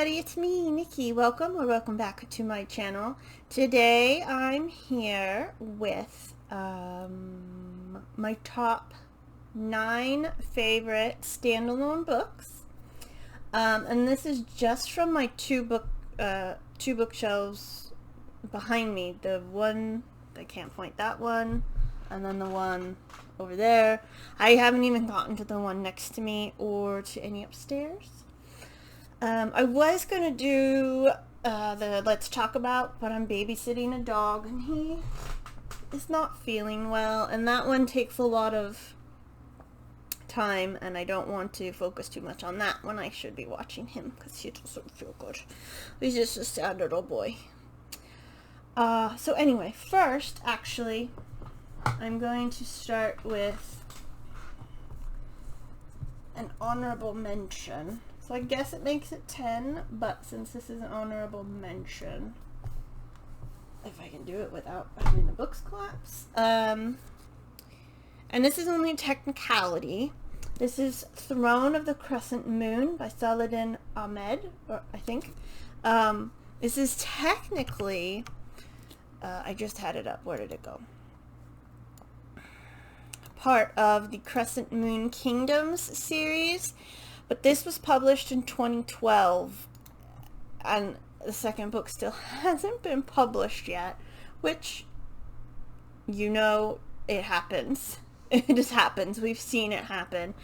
everybody, it's me, Nikki. Welcome or welcome back to my channel. Today I'm here with my top 9 favorite standalone books. And this is just from my two bookshelves behind me. The one, I can't point that one, and then the one over there. I haven't even gotten to the one next to me or to any upstairs. I was going to do the Let's Talk About, but I'm babysitting a dog and he is not feeling well, and that one takes a lot of time, and I don't want to focus too much on that when I should be watching him because he doesn't feel good. He's just a sad little boy. So anyway, first, actually, I'm going to start with an honorable mention. So I guess it makes it 10, but since this is an honorable mention, if I can do it without having the books collapse. And this is only a technicality. This is Throne of the Crescent Moon by Saladin Ahmed, or I think. This is technically, I just had it up. Where did it go? Part of the Crescent Moon Kingdoms series. But this was published in 2012, and the second book still hasn't been published yet, which, you know, it happens. It just happens. We've seen it happen.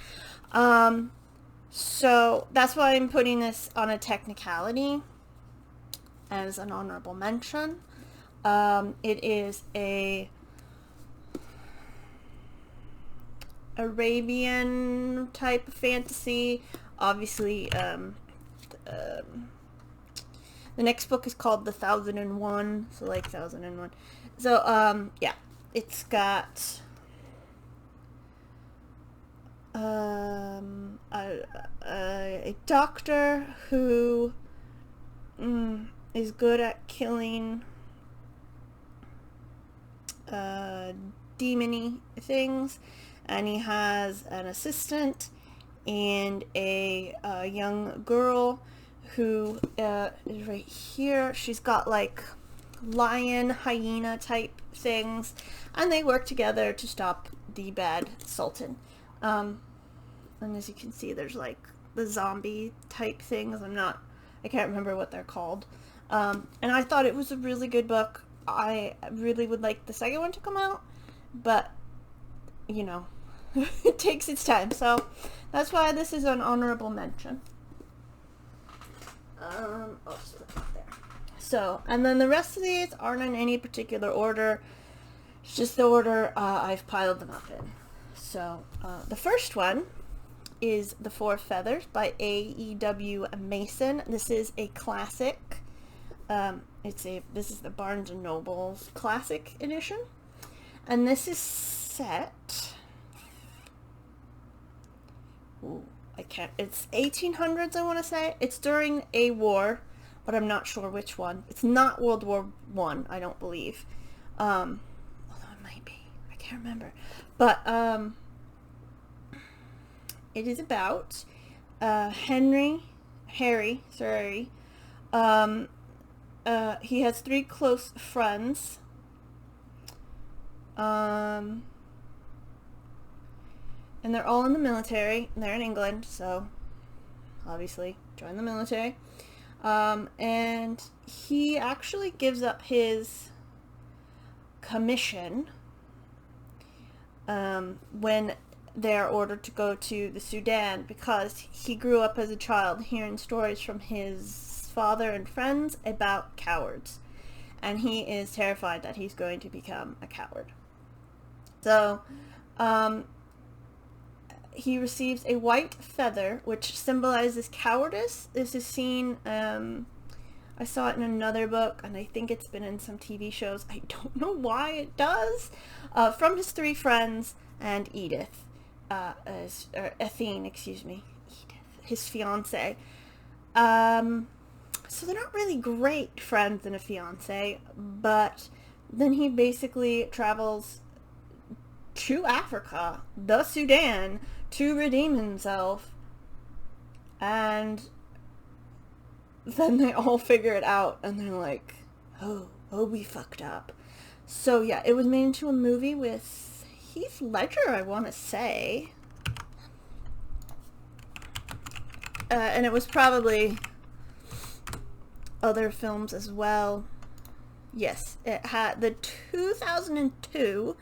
So that's why I'm putting this on a technicality as an honorable mention. It is a Arabian type of fantasy. Obviously, the next book is called The 1001, so like 1001. So, yeah, it's got a doctor who is good at killing demony things. And he has an assistant and a young girl who is right here. She's got like lion, hyena type things, and they work together to stop the bad sultan. And as you can see, there's like the zombie type things. I can't remember what they're called. And I thought it was a really good book. I really would like the second one to come out, but you know, it takes its time, so that's why this is an honorable mention. I'll just put that there. So, and then the rest of these aren't in any particular order. It's just the order I've piled them up in. So, the first one is The Four Feathers by A.E.W. Mason. This is a classic. This is the Barnes & Noble's classic edition. And this is set... Ooh, I can't... It's 1800s, I want to say. It's during a war, but I'm not sure which one. It's not World War I don't believe. Although it might be. I can't remember. But, it is about Harry. He has 3 close friends. And they're all in the military. They're in England, so obviously join the military. And he actually gives up his commission when they're ordered to go to the Sudan, because he grew up as a child hearing stories from his father and friends about cowards. And he is terrified that he's going to become a coward. So, he receives a white feather, which symbolizes cowardice. This is seen, I saw it in another book, and I think it's been in some TV shows. I don't know why it does. From his 3 friends and Edith. Athene, excuse me. Edith, his fiancée. So they're not really great friends and a fiancé, but then he basically travels to Africa, the Sudan, to redeem himself, and then they all figure it out and they're like, oh, we fucked up. So yeah, it was made into a movie with Heath Ledger, I want to say. And it was probably other films as well. Yes, it had the 2002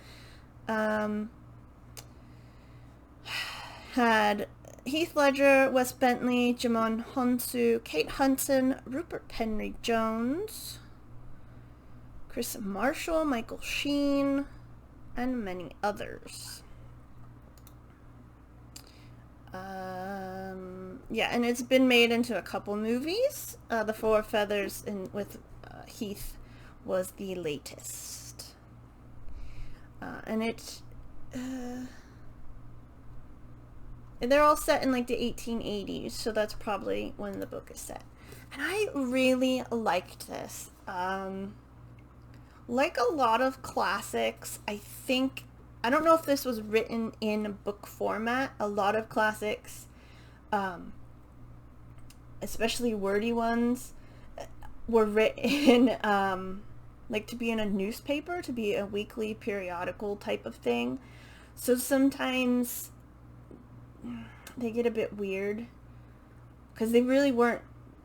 had Heath Ledger, Wes Bentley, Jimon Honsu, Kate Hudson, Rupert Henry Jones, Chris Marshall, Michael Sheen, and many others. Yeah, and it's been made into a couple movies. The Four Feathers with Heath was the latest. And they're all set in like the 1880s, so that's probably when the book is set. And I really liked this. Like a lot of classics, I don't know if this was written in book format. A lot of classics, especially wordy ones, were written like to be in a newspaper, to be a weekly periodical type of thing. So sometimes they get a bit weird because they really weren't.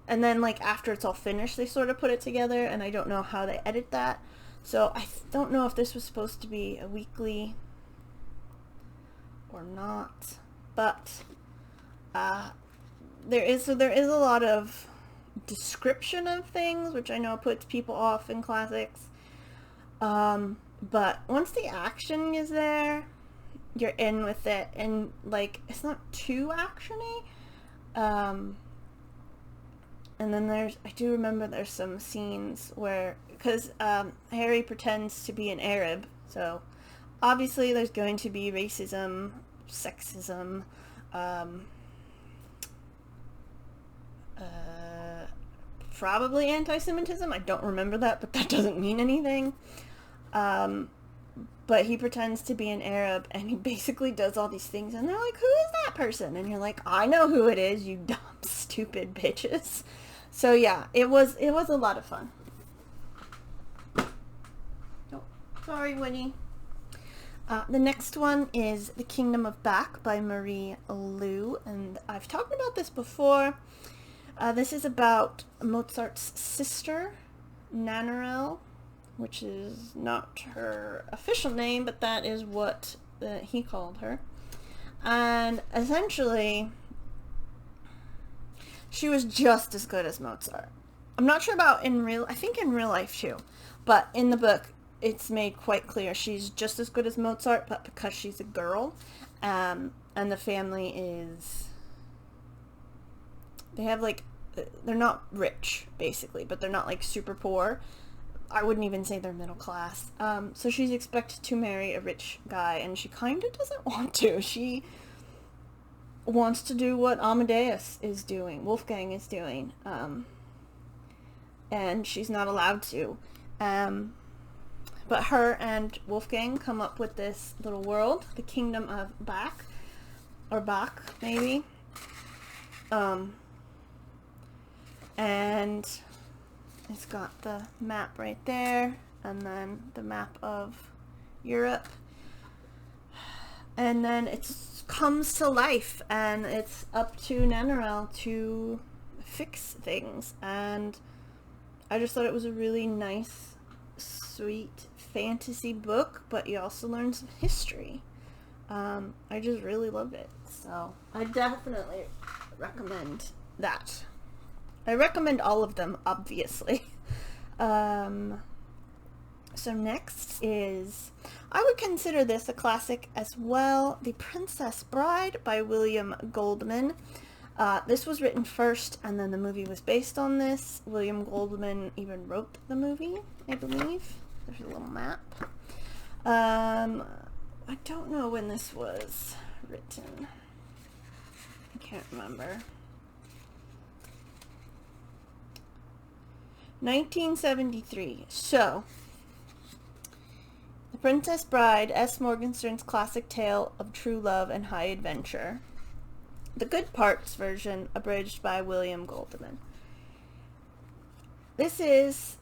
And then like after it's all finished, they sort of put it together, and I don't know how they edit that. So I don't know if this was supposed to be a weekly or not, but there is a lot of description of things, which I know puts people off in classics. But once the action is there, you're in with it, and like it's not too actiony. And then I do remember there's some scenes where, because Harry pretends to be an Arab, so obviously there's going to be racism, sexism, probably anti-Semitism. I don't remember that, but that doesn't mean anything. But he pretends to be an Arab, and he basically does all these things, and they're like, who is that person? And you're like, I know who it is, you dumb, stupid bitches. So yeah, it was a lot of fun. Oh, sorry, Winnie. The next one is The Kingdom of Back by Marie Lu, and I've talked about this before. This is about Mozart's sister, Nannerl, which is not her official name, but that is what he called her. And essentially, she was just as good as Mozart. I'm not sure about I think in real life too, but in the book, it's made quite clear she's just as good as Mozart, but because she's a girl, and the family they have like, they're not rich, basically, but they're not like super poor. I wouldn't even say they're middle class. So she's expected to marry a rich guy, and she kind of doesn't want to. She wants to do what Amadeus is doing, Wolfgang is doing, and she's not allowed to. But her and Wolfgang come up with this little world, the Kingdom of Bach, or Bach, maybe. And it's got the map right there, and then the map of Europe. And then it comes to life, and it's up to Nannerl to fix things. And I just thought it was a really nice, sweet fantasy book, but you also learn some history. I just really loved it, so I definitely recommend that. I recommend all of them, obviously. So next is, I would consider this a classic as well, The Princess Bride by William Goldman. This was written first, and then the movie was based on this. William Goldman even wrote the movie, I believe. There's a little map. I don't know when this was written. I can't remember. 1973. So, The Princess Bride, S. Morgenstern's classic tale of true love and high adventure. The Good Parts version, abridged by William Goldman. this is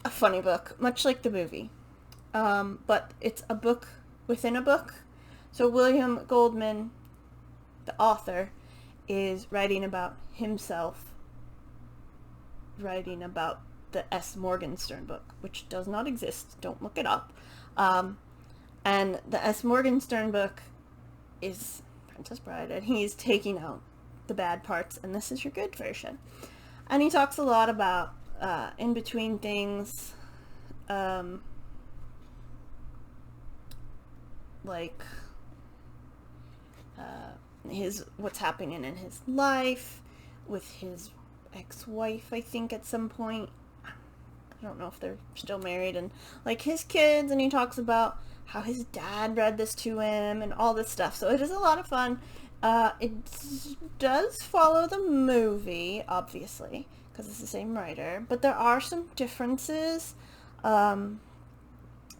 a funny book, much like the movie. But it's a book within a book. So William Goldman, the author, is writing about himself, writing about the S. Morgenstern book, which does not exist. Don't look it up. And the S. Morgenstern book is Princess Bride, and he's taking out the bad parts, and this is your good version. And he talks a lot about in between things, like what's happening in his life with his ex-wife, I think, at some point. I don't know if they're still married, and like his kids, and he talks about how his dad read this to him and all this stuff. So it is a lot of fun. It does follow the movie, obviously, because it's the same writer, but there are some differences. When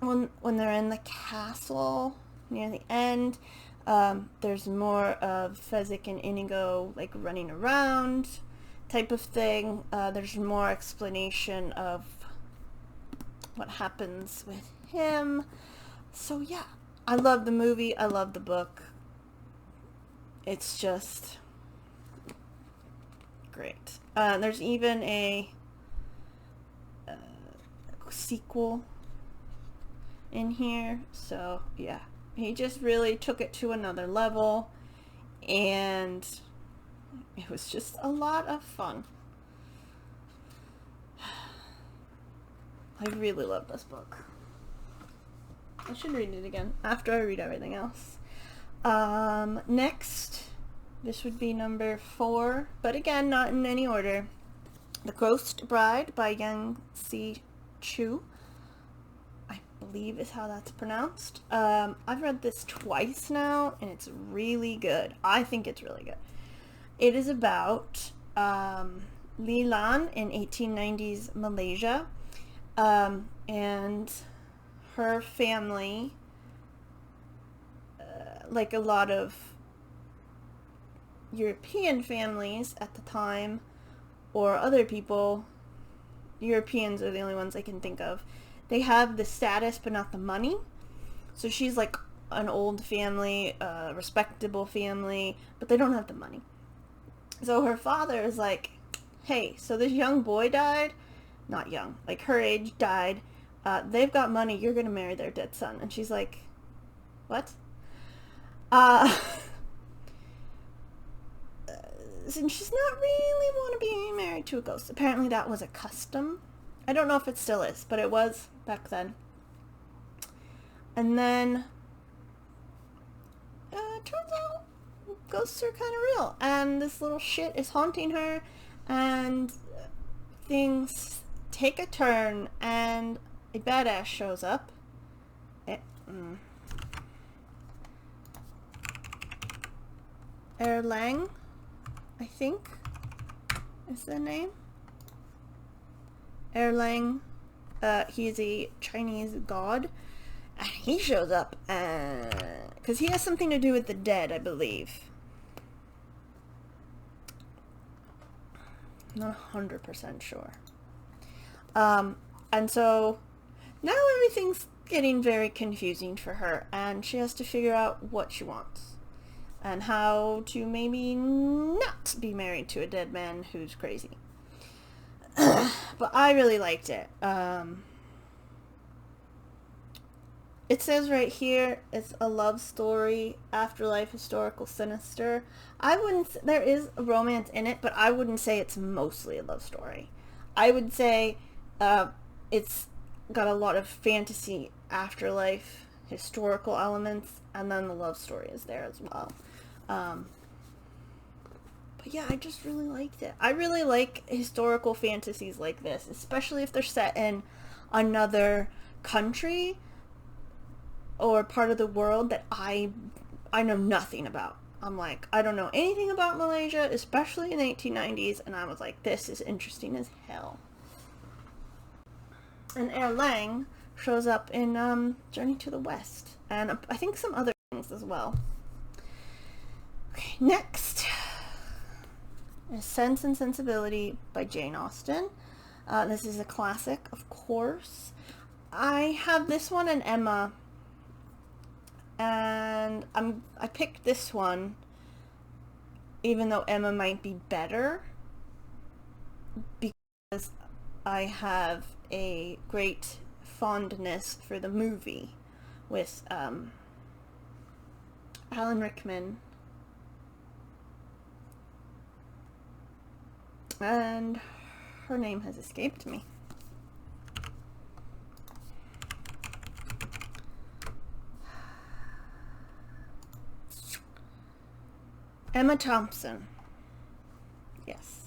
they're in the castle near the end, there's more of Fezzik and Inigo like running around type of thing. There's more explanation of what happens with him. So yeah, I love the movie, I love the book. It's just great. There's even a sequel in here, so yeah, he just really took it to another level, and it was just a lot of fun. I really love this book. I should read it again after I read everything else. Next, this would be number 4, but again, not in any order. The Ghost Bride by Yang C. Chu, I believe is how that's pronounced. I've read this twice now, and it's really good. I think it's really good. It is about Li Lan in 1890s Malaysia, and her family, like a lot of European families at the time, or other people, Europeans are the only ones I can think of, they have the status but not the money. So she's like an old family, respectable family, but they don't have the money. So her father is like, hey, so this young boy died, not young, like her age died, they've got money, you're gonna marry their dead son. And she's like, what? And she's not really want to be married to a ghost. Apparently that was a custom. I don't know if it still is, but it was back then. And then turns out ghosts are kind of real, and this little shit is haunting her, and things take a turn, and a badass shows up. Erlang, I think, is the name. Erlang, he's a Chinese god, and he shows up, because he has something to do with the dead, I believe. Not 100% sure. And so now everything's getting very confusing for her, and she has to figure out what she wants and how to maybe not be married to a dead man who's crazy. But I really liked it. It says right here, it's a love story, afterlife, historical, sinister. I wouldn't, there is a romance in it, but I wouldn't say it's mostly a love story. I would say it's got a lot of fantasy, afterlife, historical elements, and then the love story is there as well. But yeah, I just really liked it. I really like historical fantasies like this, especially if they're set in another country or part of the world that I know nothing about. I'm like, I don't know anything about Malaysia, especially in the 1890s, and I was like, this is interesting as hell. And Erlang shows up in Journey to the West, and I think some other things as well. Okay, next is Sense and Sensibility by Jane Austen. This is a classic, of course. I have this one and Emma, and I picked this one even though Emma might be better, because I have a great fondness for the movie with Alan Rickman, and her name has escaped me. Emma Thompson. Yes.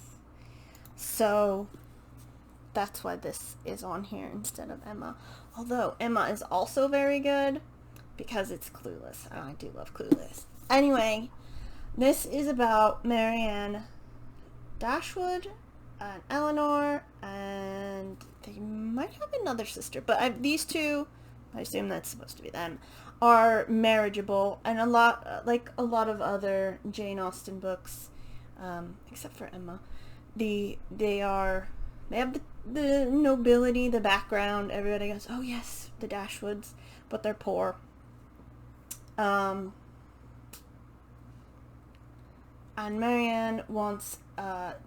So that's why this is on here instead of Emma. Although Emma is also very good because it's Clueless, and I do love Clueless. Anyway, this is about Marianne Dashwood and Eleanor, and they might have another sister, but these two, I assume that's supposed to be them, are marriageable, and a lot of other Jane Austen books, except for Emma, they have the nobility, the background. Everybody goes, oh yes, the Dashwoods, but they're poor. And Marianne wants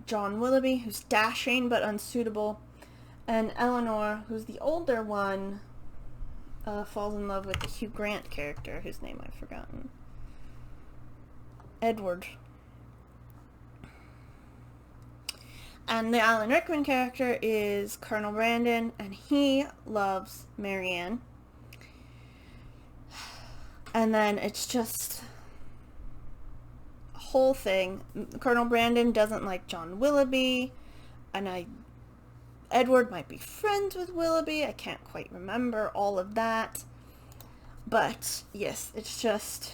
John Willoughby, who's dashing but unsuitable, and Eleanor, who's the older one, falls in love with the Hugh Grant character, whose name I've forgotten. Edward. And the Alan Rickman character is Colonel Brandon, and he loves Marianne. And then it's just a whole thing. Colonel Brandon doesn't like John Willoughby, and Edward might be friends with Willoughby. I can't quite remember all of that. But yes, it's just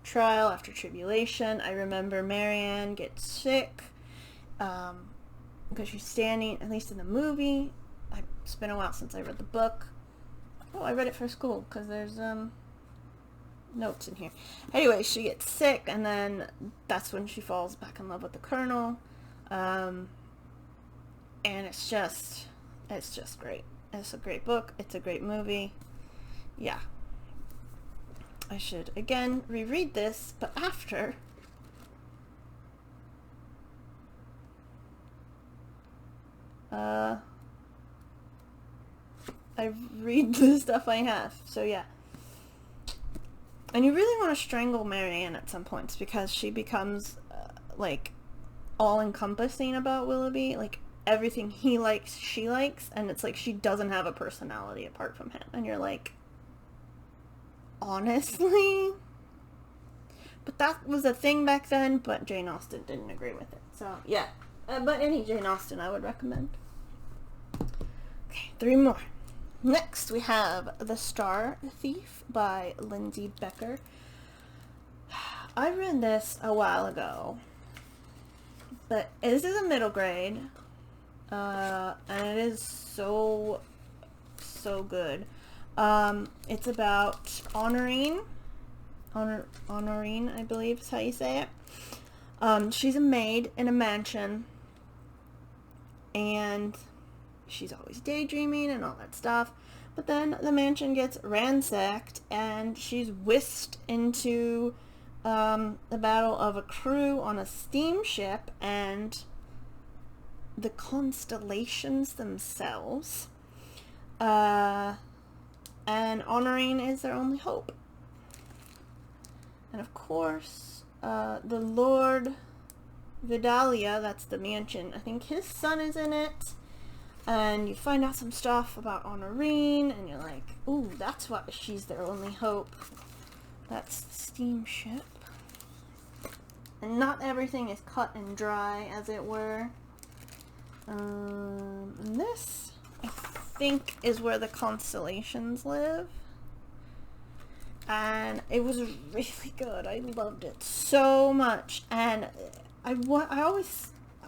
trial after tribulation. I remember Marianne gets sick because she's standing, at least in the movie. It's been a while since I read the book. Oh, I read it for school because there's notes in here. Anyway, she gets sick, and then that's when she falls back in love with the Colonel. And it's just great. It's a great book. It's a great movie. Yeah. I should, again, reread this, but after I read the stuff I have. So yeah. And you really want to strangle Marianne at some points, because she becomes like all-encompassing about Willoughby. Like everything he likes, she likes, and it's like she doesn't have a personality apart from him. And you're like, honestly? But that was a thing back then, but Jane Austen didn't agree with it. So yeah. But any Jane Austen I would recommend. Okay, 3 more. Next we have The Star Thief by Lindsay Becker. I read this a while ago, but this is a middle grade, and it is so good. It's about Honorine, I believe is how you say it. She's a maid in a mansion, and she's always daydreaming and all that stuff. But then the mansion gets ransacked, and she's whisked into the battle of a crew on a steamship and the constellations themselves. And Honorine is their only hope. And of course, the Lord Vidalia, that's the mansion, I think his son is in it. And you find out some stuff about Honorine, and you're like, ooh, that's why she's their only hope. That's the steamship. And not everything is cut and dry, as it were. And this, I think, is where the constellations live. And it was really good. I loved it so much. And I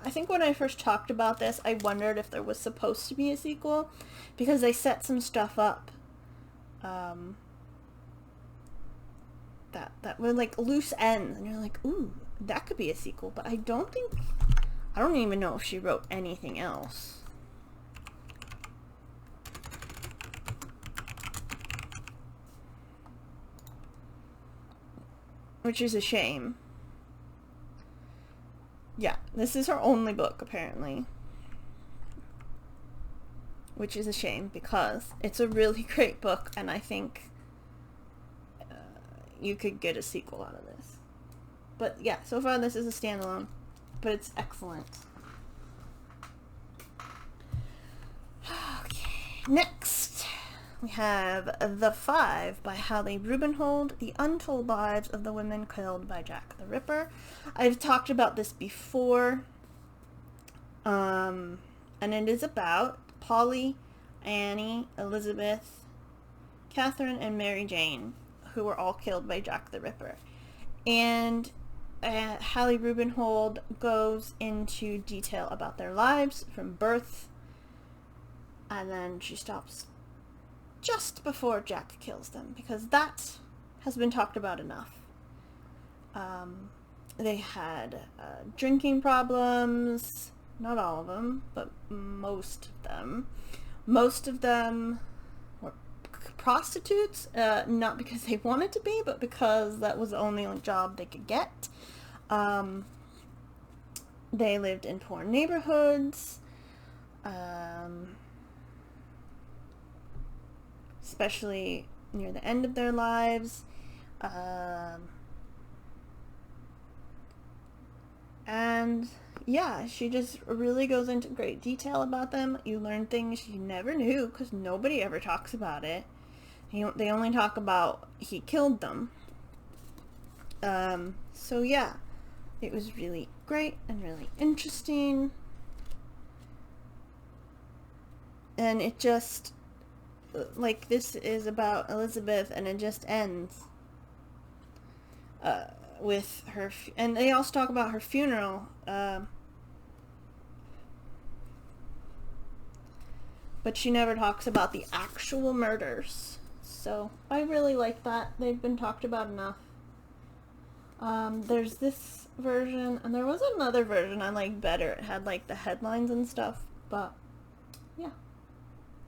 think when I first talked about this, I wondered if there was supposed to be a sequel, because they set some stuff up that were like loose ends, and you're like, ooh, that could be a sequel. But I don't even know if she wrote anything else. which is a shame. Yeah, this is her only book, apparently. Which is a shame, because it's a really great book, and I think you could get a sequel out of this. But yeah, so far this is a standalone, but it's excellent. Okay, next we have The Five by Halle Rubenhold, The Untold Lives of the Women Killed by Jack the Ripper. I've talked about this before, and it is about Polly, Annie, Elizabeth, Catherine, and Mary Jane, who were all killed by Jack the Ripper. And Halle Rubenhold goes into detail about their lives from birth, and then she stops just before Jack kills them, because that has been talked about enough. They had drinking problems. Not all of them, but most of them. Most of them were prostitutes, not because they wanted to be, but because that was the only job they could get. They lived in poor neighborhoods, especially near the end of their lives. And yeah, she just really goes into great detail about them. You learn things you never knew, because nobody ever talks about it. They only talk about he killed them. So yeah, it was really great and really interesting. And it just, like, this is about Elizabeth, and it just ends with her, and they also talk about her funeral, but she never talks about the actual murders. So I really like that. They've been talked about enough. There's this version, and there was another version I liked better. It had like the headlines and stuff, but yeah.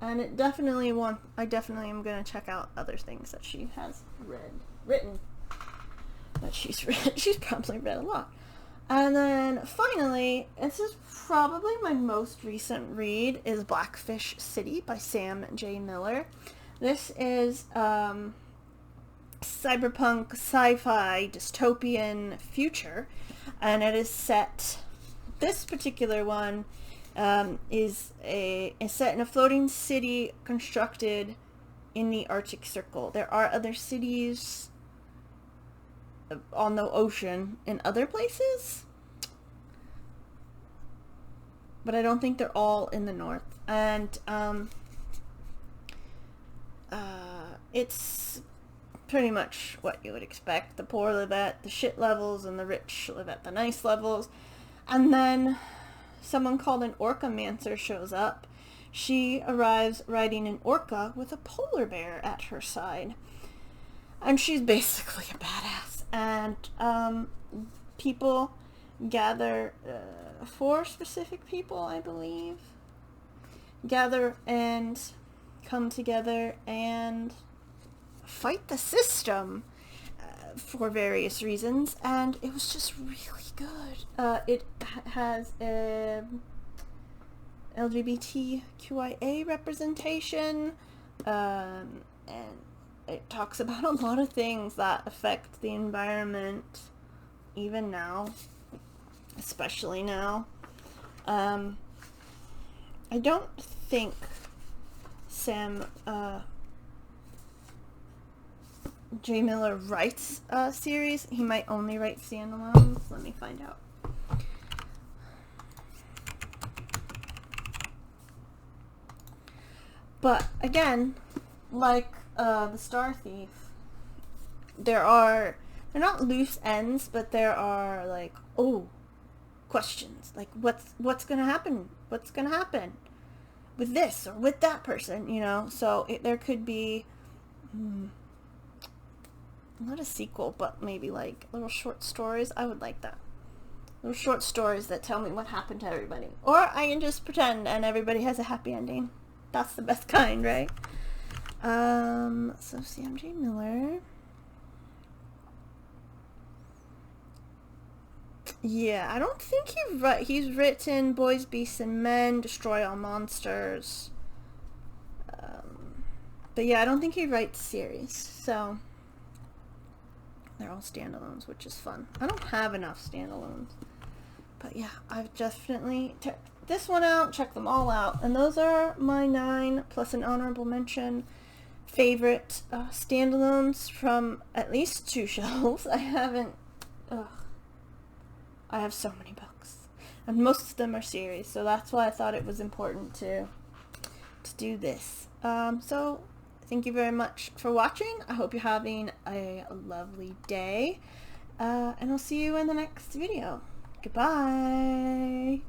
And I definitely am gonna check out other things that she has written. That she's read. She's probably read a lot. And then finally, this is probably my most recent read, is Blackfish City by Sam J. Miller. This is cyberpunk sci-fi dystopian future, and it is set, this particular one is set in a floating city constructed in the Arctic Circle. There are other cities on the ocean in other places, but I don't think they're all in the north. And it's pretty much what you would expect. The poor live at the shit levels, and the rich live at the nice levels. And then someone called an orca-mancer shows up. She arrives riding an orca with a polar bear at her side, and she's basically a badass. And people gather, 4 specific people, I believe, gather and come together and fight the system for various reasons, and it was just really good. It has LGBTQIA representation, and it talks about a lot of things that affect the environment, even now, especially now. I don't think Sam J. Miller writes a series. He might only write standalones. Let me find out. But again, like the Star Thief, they're not loose ends, but there are like, questions. Like, what's gonna happen? What's gonna happen with this or with that person? You know, so there could be not a sequel, but maybe like little short stories. I would like that. Little short stories that tell me what happened to everybody. Or I can just pretend and everybody has a happy ending. That's the best kind, right? So Sam J. Miller. Yeah, I don't think he's written Boys, Beasts, and Men, Destroy All Monsters. But yeah, I don't think he writes series, so they're all standalones, which is fun. I don't have enough standalones. But yeah, I've definitely checked this one out, checked them all out. And those are my 9 plus an honorable mention favorite standalones from at least 2 shelves. I haven't... I have so many books. And most of them are series, so that's why I thought it was important to do this. So thank you very much for watching. I hope you're having a lovely day. And I'll see you in the next video. Goodbye.